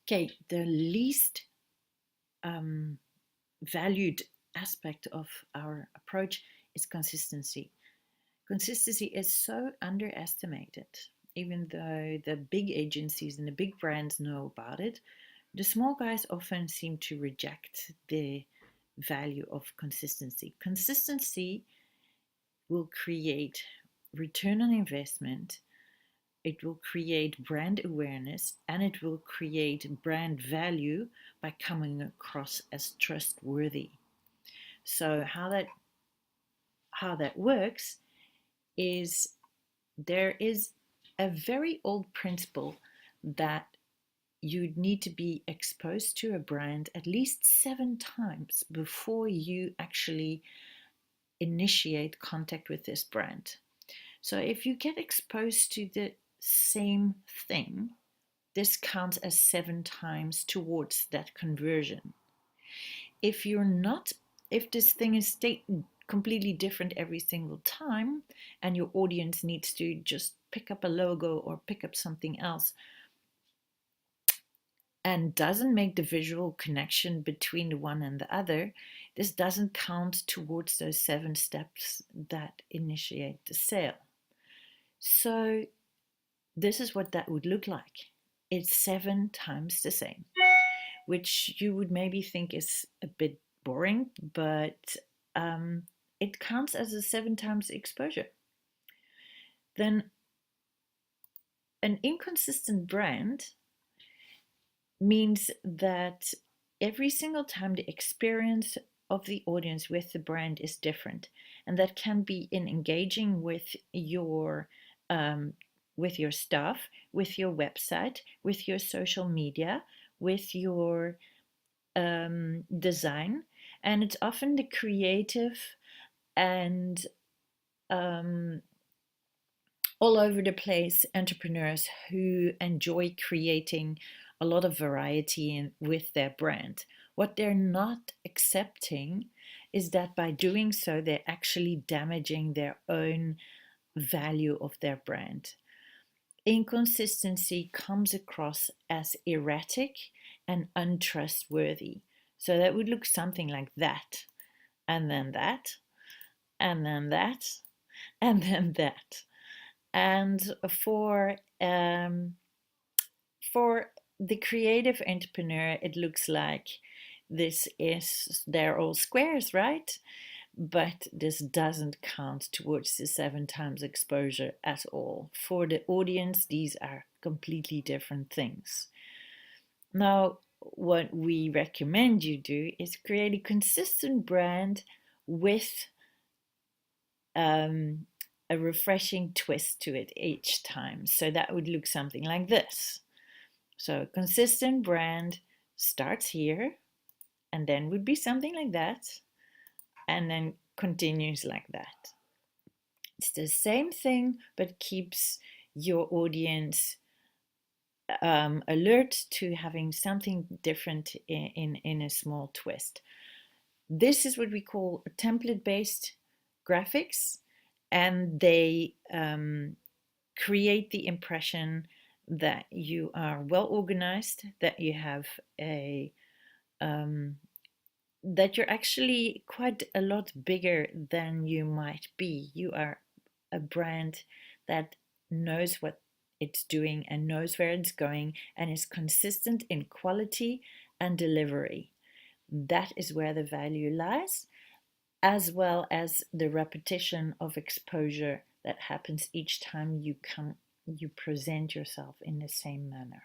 Okay, the least valued aspect of our approach is consistency. Consistency is so underestimated. Even though the big agencies and the big brands know about it, the small guys often seem to reject the value of consistency. Consistency will create return on investment, it will create brand awareness, and it will create brand value by coming across as trustworthy. So how that works is there is a very old principle that you need to be exposed to a brand at least 7 times before you actually initiate contact with this brand. So if you get exposed to the same thing, this counts as 7 times towards that conversion. If you're not, if this thing is completely different every single time, and your audience needs to just pick up a logo or pick up something else and doesn't make the visual connection between the one and the other, this doesn't count towards those 7 steps that initiate the sale. So this is what that would look like. It's 7 times the same, which you would maybe think is a bit boring, but it counts as a 7 times exposure. Then an inconsistent brand means that every single time the experience of the audience with the brand is different, and that can be in engaging um, with your staff, with your website, with your social media, with your design, and it's often the creative and um, all over the place entrepreneurs who enjoy creating a lot of variety with their brand. What they're not accepting is that by doing so, they're actually damaging their own value of their brand. Inconsistency comes across as erratic and untrustworthy. So that would look something like that, and then that, and then that, and then that. And for the creative entrepreneur, it looks like they're all squares, right? But this doesn't count towards the 7 times exposure at all. For the audience, these are completely different things. Now, what we recommend you do is create a consistent brand with um, a refreshing twist to it each time. So that would look something like this. So a consistent brand starts here and then would be something like that and then continues like that. It's the same thing but keeps your audience alert to having something different in a small twist. This is what we call template-based graphics, and they create the impression that you are well organized, that you have um, that you're actually quite a lot bigger than you might be. You are a brand that knows what it's doing and knows where it's going and is consistent in quality and delivery. That is where the value lies, as well as the repetition of exposure that happens each time you present yourself in the same manner.